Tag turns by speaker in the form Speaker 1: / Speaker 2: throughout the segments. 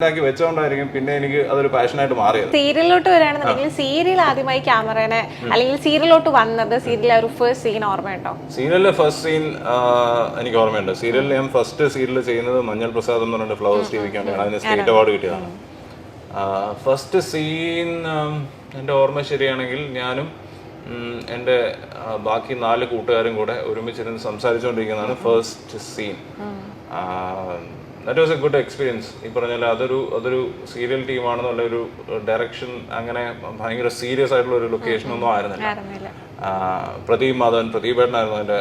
Speaker 1: വെച്ചോണ്ടായിരിക്കും പിന്നെ എനിക്ക് അതൊരു പാഷനായിട്ട് മാറിയത്.
Speaker 2: സീരിയലിലോട്ട് വരികയാണെന്നുണ്ടെങ്കിൽ സീരിയൽ ആദ്യമായി ക്യാമറനെ അല്ലെങ്കിൽ സീരിയലിലോട്ട് വന്നത് സീരിയലിലെ ഒരു ഫസ്റ്റ് സീൻ ഓർമ്മയുണ്ടോ?
Speaker 1: സീരിയലിലെ ഫസ്റ്റ് സീൻ എനിക്ക് ഓർമ്മയുണ്ട്. സീരിയലിൽ ഞാൻ ഫസ്റ്റ് സീരിയൽ ചെയ്യുന്നത് മഞ്ഞൾ പ്രസാദം എന്ന് പറഞ്ഞിട്ട് ഫ്ലവേഴ്സ് ടിവിക്ക് വേണ്ടിയാണ്. അതിന് സ്റ്റേറ്റ് അവാർഡ് കിട്ടിയതാണ്. ഫസ്റ്റ് സീൻ എൻ്റെ ഓർമ്മ ശരിയാണെങ്കിൽ ഞാനും എൻ്റെ ബാക്കി 4 കൂട്ടുകാരും കൂടെ ഒരുമിച്ചിരുന്ന് സംസാരിച്ചുകൊണ്ടിരിക്കുന്നതാണ് first scene. That was a good experience. ഈ പറഞ്ഞാൽ അതൊരു സീരിയൽ ടീമാണെന്നുള്ള ഒരു ഡയറക്ഷൻ അങ്ങനെ ഭയങ്കര സീരിയസ് ആയിട്ടുള്ള ഒരു ലൊക്കേഷൻ ഒന്നും ആയിരുന്നില്ല. പ്രദീപേട്ടനായിരുന്നു എൻ്റെ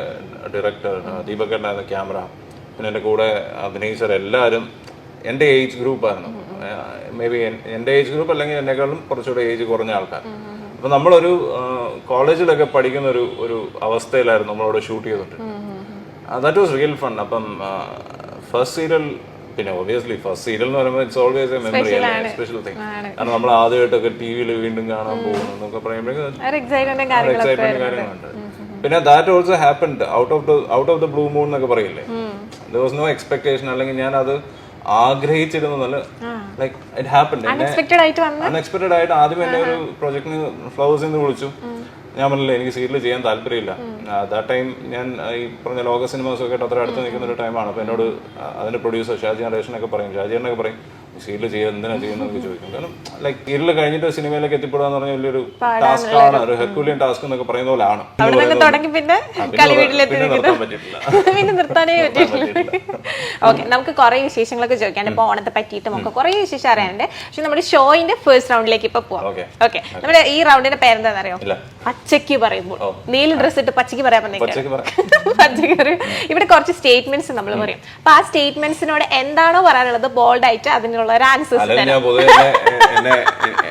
Speaker 1: ഡയറക്ടർ, ദീപകേട്ടനായിരുന്നു ക്യാമറ, പിന്നെ എൻ്റെ കൂടെ അഭിനയിച്ചവർ എല്ലാവരും എൻ്റെ ഏജ് ഗ്രൂപ്പായിരുന്നു. മേ ബി എൻ്റെ ഏജ് ഗ്രൂപ്പ് അല്ലെങ്കിൽ എന്നെക്കാളും കുറച്ചുകൂടെ ഏജ് കുറഞ്ഞ ആൾക്കാർ. അപ്പം നമ്മളൊരു കോളേജിലൊക്കെ പഠിക്കുന്ന ഒരു അവസ്ഥയിലായിരുന്നു നമ്മളവിടെ ഷൂട്ട് ചെയ്തിട്ട്. That was real fun. അപ്പം ഫസ്റ്റ് സീരിയൽ, പിന്നെ ഒബിയസ്ലി ഫസ്റ്റ് സീരിയൽ എന്ന് പറയുമ്പോൾ it's always A memory, special thing. കാരണം നമ്മൾ ആദ്യമായിട്ടൊക്കെ ടി വിയിൽ വീണ്ടും കാണാൻ പോകുന്നു എന്നൊക്കെ പറയുമ്പോഴേക്കും എക്സൈറ്റ്മെന്റ് കാര്യങ്ങളുണ്ട്. പിന്നെ that also happened out of the blue moon എന്നൊക്കെ പറയില്ലേ. ദർ വാസ് നോ എക്സ്പെക്ടേഷൻ, അല്ലെങ്കിൽ ഞാൻ അത് ആഗ്രഹിച്ചിരുന്നല്ല, ലൈക്ക് ഇറ്റ് ഹാപ്പൻഡ്. അൺഎക്സ്പെക്ടഡ് ആയിട്ട് ആദ്യം എന്നെ ഒരു പ്രൊജക്ടിന് ഫ്ലവേഴ്സിൽ നിന്ന് വിളിച്ചു. ഞാൻ പറഞ്ഞില്ല എനിക്ക് സീരിയൽ ചെയ്യാൻ താല്പര്യമില്ല. ദാറ്റ് ടൈം ഞാൻ ഈ പറഞ്ഞ ലോക സിനിമാസ് ഒക്കെ അത്ര അടുത്ത് നിൽക്കുന്ന ഒരു ടൈമാണ്. അപ്പോൾ എന്നോട് അതിന്റെ പ്രൊഡ്യൂസർ ഷാജിയാൻ റേഷനൊക്കെ പറയും, ഷാജിയാനൊക്കെ പറയും സീരിയൽ ചെയ്യാൻ എന്തിനാ ചെയ്യുന്നതൊക്കെ ചോദിക്കും. കാരണം ലൈക്ക് സീരിയൽ കഴിഞ്ഞിട്ട് സിനിമയിലേക്ക് എത്തിപ്പെടുക എന്ന് പറഞ്ഞാൽ വലിയൊരു ടാസ്ക് ആണ്, ഒരു ഹെർക്കുലിയൻ ടാസ്ക് എന്നൊക്കെ പറയുന്ന പോലെ ആണ്.
Speaker 2: ഓക്കെ, നമുക്ക് കുറെ വിശേഷങ്ങളൊക്കെ ചോദിക്കാൻ ഇപ്പൊ ഓണത്തെ പറ്റിയിട്ടും ഒക്കെ കുറെ വിശേഷം അറിയാനുണ്ട്. പക്ഷെ നമ്മുടെ ഷോയിന്റെ ഫസ്റ്റ് റൗണ്ടിലേക്ക് ഇപ്പൊ പോവാം. ഓക്കെ, നമ്മുടെ ഈ റൗണ്ടിന്റെ പേരെന്താണെന്ന് അറിയോ? പച്ചക്ക് പറയുമ്പോൾ നീല ഡ്രസ് ഇട്ട് പച്ചക്ക് പറയാൻ പച്ചക്ക് ഇവിടെ കുറച്ച് സ്റ്റേറ്റ്മെന്റ്സ് നമ്മൾ പറയും. അപ്പൊ ആ സ്റ്റേറ്റ്മെന്റ്സിനോട് എന്താണോ പറയാനുള്ളത് ബോൾഡ് ആയിട്ട് അതിനുള്ള ഒരു ആൻസർ.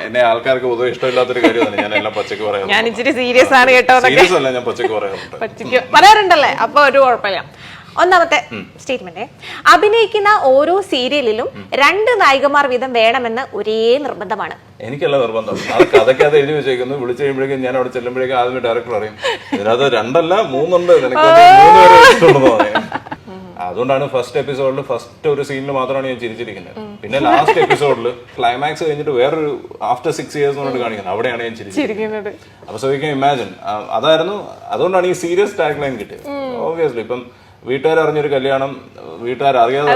Speaker 1: എന്നെ ആൾക്കാർക്ക് പൊതുവെ ഇഷ്ടമില്ലാത്തൊരു കാര്യമാണ് ഞാൻ എല്ലാം പച്ചക്ക് പറയാം.
Speaker 2: ഞാൻ ഇച്ചിരി സീരിയസ് ആണ് കേട്ടോ.
Speaker 1: ഞാൻ പച്ചക്ക്
Speaker 2: പറയാറുണ്ടല്ലേ, അപ്പൊ ഒരു കുഴപ്പമില്ല. ഒന്നാമത്തെ സ്റ്റേറ്റ്മെന്റ്, അഭിനയിക്കുന്ന ഓരോ സീരിയലിലും 2 നായികമാർ വീതം വേണമെന്ന് ഒരേ നിർബന്ധമാണ്.
Speaker 1: എനിക്കല്ല നിർബന്ധം, അത് കഥയ്ക്ക് അത് എഴുതി വെച്ചേക്കുന്നു. വിളിച്ചു കഴിയുമ്പോഴേക്കും ഞാൻ അവിടെ ചെല്ലുമ്പോഴേക്കും ആദ്യമേ ഡയറക്ടർ പറയും ഇതിനകത്ത് 2 അല്ല 3 ഉണ്ട്, നിനക്ക് 3 പേരെ ഇഷ്ടമുണ്ടെന്ന് പറയാം. അതുകൊണ്ടാണ് ഫസ്റ്റ് എപ്പിസോഡിൽ ഫസ്റ്റ് ഒരു സീനിൽ മാത്രമാണ് ഞാൻ ചിരിച്ചിരിക്കുന്നത്. പിന്നെ ലാസ്റ്റ് എപ്പിസോഡിൽ ക്ലൈമാക്സ് കഴിഞ്ഞിട്ട് വേറൊരു ആഫ്റ്റർ 6 years കൊണ്ട് കാണിക്കുന്നത്, അവിടെയാണ് ഞാൻ ചിരിച്ചിരിക്കുന്നത്. അപ്പൊ സോ യു ക്യാൻ ഇമാജിൻ, അതുകൊണ്ടാണ് ഈ സീരിയസ് ടാഗ് ലൈൻ കിട്ടിയത്. ഓബിയസ്ലി ഇപ്പം വീട്ടുകാർ അറിഞ്ഞൊരു കല്യാണം, വീട്ടുകാർ അറിയാതെ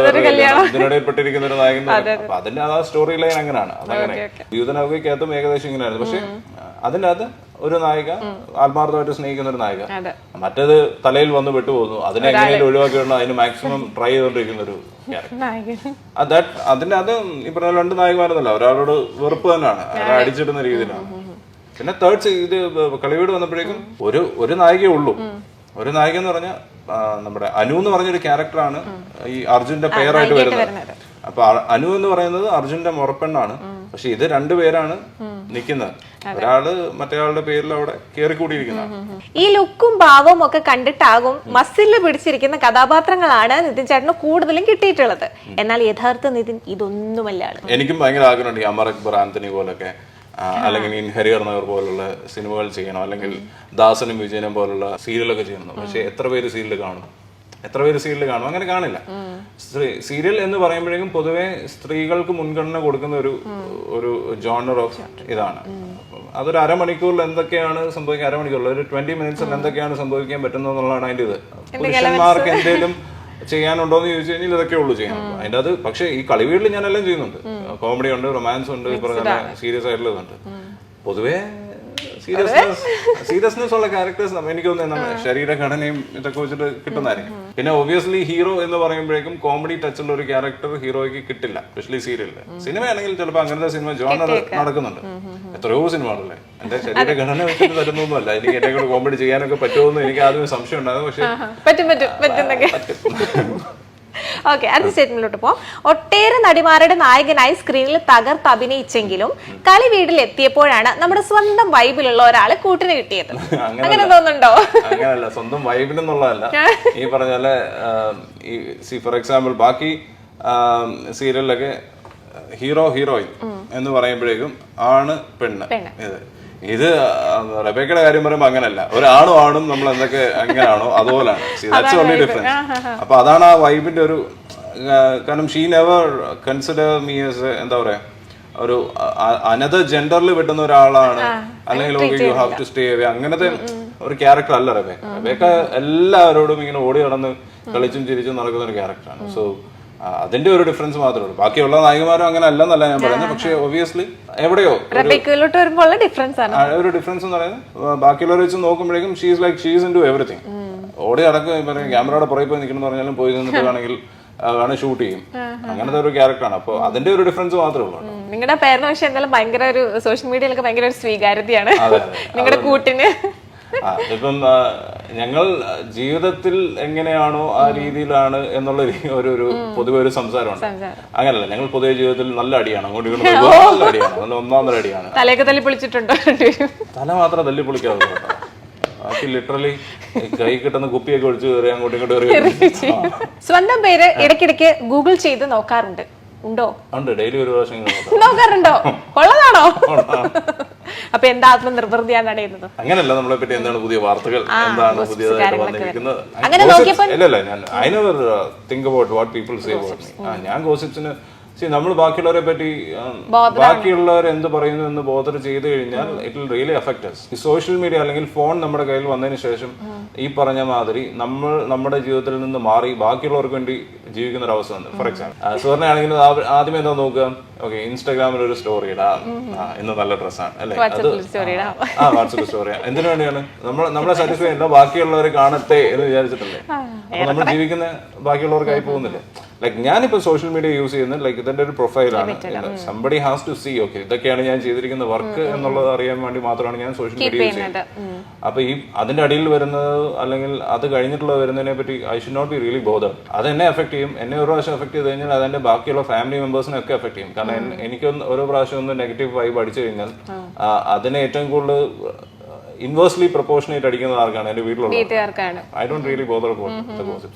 Speaker 1: ഇതിനിടയിൽപ്പെട്ടിരിക്കുന്ന ഒരു നായകൻ, അപ്പൊ അതിന്റെ ആ സ്റ്റോറി ലൈൻ അങ്ങനെയാണ്. അതങ്ങനെ യൂതനൗകയ്ക്കകത്തും ഏകദേശം ഇങ്ങനെയായിരുന്നു. പക്ഷെ അതിന്റെ അകത്ത് ഒരു നായിക ആത്മാർത്ഥമായിട്ട് സ്നേഹിക്കുന്ന ഒരു നായിക, മറ്റേത് തലയിൽ വന്ന് വിട്ടുപോകുന്നു, അതിനെ എങ്ങനെയും ഒഴിവാക്കിയിടണം, അതിന് മാക്സിമം ട്രൈ ചെയ്തോണ്ടിരിക്കുന്ന ഒരു ക്യാരക്ടർ. അതിന്റെ അത് ഈ പറഞ്ഞ 2 നായികമാരെന്നല്ല, ഒരാളോട് വെറുപ്പ് തന്നെയാണ്, അയാളെ അടിച്ചിടുന്ന രീതിയിലാണ്. പിന്നെ തേർഡ് ഇത് കളിവീട് വന്നപ്പോഴേക്കും ഒരു നായികയേ ഉള്ളൂ. ഒരു നായിക എന്ന് പറഞ്ഞാൽ നമ്മുടെ അനു എന്ന് പറഞ്ഞൊരു ക്യാരക്ടറാണ് ഈ അർജുന്റെ പേരായിട്ട് വരുന്നത്. അപ്പൊ അനു എന്ന് പറയുന്നത് അർജുന്റെ മുറപ്പെണ്ണാണ്. പക്ഷെ ഇത് 2 പേരാണ് നിൽക്കുന്നത്, ഒരാള് മറ്റേയാളുടെ പേരിൽ അവിടെ കേറിക്കൂടിയിരിക്കുന്നതാണ്.
Speaker 2: ഈ ലുക്കും ഭാവവും ഒക്കെ കണ്ടിട്ടാകും മസിലിൽ പിടിച്ചിരിക്കുന്ന കഥാപാത്രങ്ങളാണ് നിതിൻ ചേട്ടന് കൂടുതലും കിട്ടിയിട്ടുള്ളത്. എന്നാൽ യഥാർത്ഥ നിതിൻ ഇതൊന്നുമല്ല. എനിക്കും
Speaker 1: ഭയങ്കര ആഗ്രഹമുണ്ട് ഈ അമർ അക്ബർ ആന്റണി പോലൊക്കെ, അല്ലെങ്കിൽ ഹരിഹർ നഗർ പോലുള്ള സിനിമകൾ ചെയ്യണം, അല്ലെങ്കിൽ ദാസനും വിജയനും പോലുള്ള സീരിയലൊക്കെ ചെയ്യണം. പക്ഷെ എത്ര പേര് സീരിയൽ കാണും? അങ്ങനെ കാണില്ല. സീരിയൽ എന്ന് പറയുമ്പോഴേക്കും പൊതുവെ സ്ത്രീകൾക്ക് മുൻഗണന കൊടുക്കുന്ന ഒരു ജോണർ ഓഫ് ഇതാണ്. അതൊരു അരമണിക്കൂറിൽ എന്തൊക്കെയാണ് സംഭവിക്കുക, അരമണിക്കൂറിൽ ഒരു 20 minutes എന്തൊക്കെയാണ് സംഭവിക്കാൻ പറ്റുന്നത് എന്നുള്ളതാണ് അതിൻ്റെ ഇത്. പുരുഷന്മാർക്ക് എന്തെങ്കിലും ചെയ്യാനുണ്ടോ എന്ന് ചോദിച്ചു കഴിഞ്ഞാൽ ഇതൊക്കെ ഉള്ളൂ ചെയ്യാൻ അതിൻ്റെ അത്. പക്ഷെ ഈ കളിവീട്ടിൽ ഞാൻ എല്ലാം ചെയ്യുന്നുണ്ട്. കോമഡി ഉണ്ട്, റൊമാൻസ് ഉണ്ട്, ഇപ്പൊ സീരിയസ് ആയിട്ടുള്ളതുണ്ട്. പൊതുവേ സീരിയസ്നെസ് ഉള്ള ക്യാരക്ടേഴ്സ് എനിക്ക് തോന്നുന്നു നമ്മുടെ ശരീരഘടനയും ഇതൊക്കെ വെച്ചിട്ട് കിട്ടുന്നതായിരിക്കും. പിന്നെ ഒബിയസ്ലി ഹീറോ എന്ന് പറയുമ്പോഴേക്കും കോമഡി ടച്ചുള്ള ഒരു ക്യാരക്ടർ ഹീറോയ്ക്ക് കിട്ടില്ല, സ്പെഷ്യലി സീരിയലില്. സിനിമയാണെങ്കിൽ ചിലപ്പോൾ അങ്ങനത്തെ സിനിമ ജോണർ നടക്കുന്നുണ്ട്, എത്രയോ സിനിമകളല്ലേ. എന്റെ ശരീരഘടന വെച്ചിട്ട് തരുന്നൊന്നുമല്ല, എനിക്ക് എന്നെ കൂടെ കോമഡി ചെയ്യാനൊക്കെ പറ്റുമെന്ന് എനിക്ക് ആദ്യം സംശയം ഉണ്ടാകും. പക്ഷെ
Speaker 2: ഓക്കെ, അടുത്ത സ്റ്റേറ്റ്മെന്റിലോട്ട് പോകാം. ഒട്ടേറെ നടിമാരുടെ നായകനായി സ്ക്രീനിൽ തകർത്ത് അഭിനയിച്ചെങ്കിലും കളി വീട്ടിൽ എത്തിയപ്പോഴാണ് നമ്മുടെ സ്വന്തം വൈബിലുള്ള ഒരാളെ കൂട്ടിന് കിട്ടിയത്. അങ്ങനെ തോന്നുന്നുണ്ടോ?
Speaker 1: അങ്ങനല്ല, സ്വന്തം വൈബിനെന്നുള്ളതല്ല. ഈ പറഞ്ഞ പോലെ ഫോർ എക്സാമ്പിൾ ബാക്കി സീരിയലിലൊക്കെ ഹീറോ ഹീറോയിൻ എന്ന് പറയുമ്പോഴേക്കും ആണ് പെണ്ണ്. ഇത് റബേക്കയുടെ കാര്യം പറയുമ്പോ അങ്ങനല്ല, ഒരാണും ആണും നമ്മൾ എന്തൊക്കെ അങ്ങനെയാണോ അതുപോലാണ്. ഡിഫറൻസ്. അപ്പൊ അതാണ് ആ വൈബിന്റെ ഒരു കാരണം she never consider me as എന്താ പറയാ ഒരു അനദർ ജെൻഡറിൽ വിട്ടുന്ന ഒരാളാണ്, അല്ലെങ്കിൽ you have to stay away, അങ്ങനത്തെ ഒരു ക്യാരക്ടർ അല്ല റബേക്ക. റബേക്ക എല്ലാവരോടും ഇങ്ങനെ ഓടി നടന്ന് കളിച്ചും ചിരിച്ചും നടക്കുന്ന ഒരു ക്യാരക്ടറാണ്. സോ അതിന്റെ ഒരു ഡിഫറൻസ് മാത്രമേ ഉള്ളൂ. ബാക്കിയുള്ള നായികമാരും അങ്ങനെ അല്ലെന്നല്ല ഞാൻ പറയുന്നത്. പക്ഷെ ഒബിയസ്ലി എവിടെയോ ഒരു ഡിഫറൻസ് എന്ന് പറയുന്നത് ബാക്കിയുള്ളവരെ വെച്ച് നോക്കുമ്പോഴേക്കും she's like she's into everything. ഓടി നടക്കും, ക്യാമറയുടെ പുറകെ പോയി നിൽക്കണം പറഞ്ഞാലും പോയി നിന്നിട്ട് വേണമെങ്കിൽ ആണ് ഷൂട്ട് ചെയ്യും. അങ്ങനത്തെ ഒരു ക്യാരക്ടറാണ്. അപ്പൊ അതിന്റെ ഒരു ഡിഫറൻസ് മാത്രമേ ഉള്ളൂ.
Speaker 2: നിങ്ങളുടെ പേരിന് പക്ഷെ എന്തായാലും ഭയങ്കര ഒരു സോഷ്യൽ മീഡിയയിലൊക്കെ ഭയങ്കര ഒരു സ്വീകാര്യതയാണ് നിങ്ങളുടെ കൂട്ടിന്.
Speaker 1: ഇപ്പം ഞങ്ങൾ ജീവിതത്തിൽ എങ്ങനെയാണോ ആ രീതിയിലാണ് എന്നുള്ള ഒരു പൊതുവെ ഒരു സംസാരമുണ്ട്. അങ്ങനല്ല, ഞങ്ങൾ പൊതുവെ ജീവിതത്തിൽ നല്ല അടിയാണ്, അങ്ങോട്ട് നല്ല അടിയാണ്, നല്ല ഒന്നാമതൊരു അടിയാണ്.
Speaker 2: തലയൊക്കെ തല്ലി പൊളിച്ചിട്ടുണ്ടോ?
Speaker 1: തല മാത്രം തല്ലി പൊളിക്കാറുള്ളൂ. ബാക്കി ലിറ്ററലി കൈ കിട്ടുന്ന കുപ്പിയൊക്കെ ഒഴിച്ച് കയറി അങ്ങോട്ടും ഇങ്ങോട്ടും.
Speaker 2: സ്വന്തം പേര് ഇടയ്ക്കിടയ്ക്ക് ഗൂഗിൾ ചെയ്ത് നോക്കാറുണ്ട് ഉണ്ടോ?
Speaker 1: ഉണ്ട്, ഡെയിലി ഒരു പ്രാവശ്യം
Speaker 2: നോക്കാറുണ്ടോ? ഉള്ളതാണോ? അപ്പൊ എന്താ ആത്മനിർവൃതിയാണ് അടയുന്നത്?
Speaker 1: അങ്ങനല്ല, നമ്മളെ പറ്റി എന്താണ് പുതിയ വാർത്തകൾ, എന്താണ് പുതിയതായിട്ട് വന്നിരിക്കുന്നത്. ഇല്ലല്ല, ഞാൻ I never think about what people say about me. ഞാൻ ഗോസിപ്സിന് നമ്മൾ ബാക്കിയുള്ളവരെ പറ്റി ബാക്കിയുള്ളവർ എന്ത് പറയുന്നു എന്ന് ബോധർ ചെയ്ത് കഴിഞ്ഞാൽ it will really affect us. ഈ സോഷ്യൽ മീഡിയ അല്ലെങ്കിൽ ഫോൺ നമ്മുടെ കയ്യിൽ വന്നതിന് ശേഷം ഈ പറഞ്ഞ മാതിരി നമ്മൾ നമ്മുടെ ജീവിതത്തിൽ നിന്ന് മാറി ബാക്കിയുള്ളവർക്ക് വേണ്ടി ജീവിക്കുന്ന ഒരു അവസ്ഥ ഉണ്ട്. ഫോർ എക്സാമ്പിൾ സുവർണയാണെങ്കിൽ ആദ്യം എന്താ നോക്കുക, ഓക്കെ ഇൻസ്റ്റാഗ്രാമിൽ ഒരു സ്റ്റോറി ഇടാം, ഇന്ന് നല്ല ഡ്രസ്സാണ് അല്ലെ, അത് വാട്സപ്പ് സ്റ്റോറി. എന്തിനു വേണ്ടിയാണ്? നമ്മളെ സാറ്റിസ്ഫൈ ചെയ്യണ്ട, ബാക്കിയുള്ളവരെ കാണട്ടെ എന്ന് വിചാരിച്ചിട്ടല്ലേ. അപ്പൊ നമ്മൾ ജീവിക്കുന്ന ബാക്കിയുള്ളവർക്കായി പോകുന്നില്ലേ. ലൈക്ക് ഞാനിപ്പോ സോഷ്യൽ മീഡിയ യൂസ് ചെയ്യുന്നത് ലൈക്ക് ഇതിന്റെ ഒരു പ്രൊഫൈലാണ്. Somebody has to see okay ഇതൊക്കെയാണ് ഞാൻ ചെയ്തിരിക്കുന്ന വർക്ക് എന്നുള്ളത് അറിയാൻ വേണ്ടി മാത്രമാണ് ഞാൻ സോഷ്യൽ മീഡിയ യൂസ് ചെയ്യുന്നത്. അപ്പൊ ഈ അതിന്റെ അടിയിൽ വരുന്നത് അല്ലെങ്കിൽ അത് കഴിഞ്ഞിട്ടുള്ള വരുന്നതിനെ പറ്റി I should not be really bother. അത് എന്നെ എഫക്ട് ചെയ്യും. എന്നെ ഒരു പ്രാവശ്യം എഫക്ട് ചെയ്ത് കഴിഞ്ഞാൽ അതെന്റെ ബാക്കിയുള്ള ഫാമിലി മെമ്പേഴ്സിനെ ഒക്കെ എഫക്ട് ചെയ്യും. കാരണം എനിക്കൊന്ന് ഓരോ പ്രാവശ്യം ഒന്ന് നെഗറ്റീവ് വൈബ് അടിച്ചു കഴിഞ്ഞാൽ അതിനെ ഏറ്റവും കൂടുതൽ ഇൻവേഴ്സ്ലി പ്രൊപ്പോർഷനേറ്റ് അടിക്കുന്നത് ആർക്കാണ്? എന്റെ വീട്ടിലുള്ള. I don't really bother about the gossip.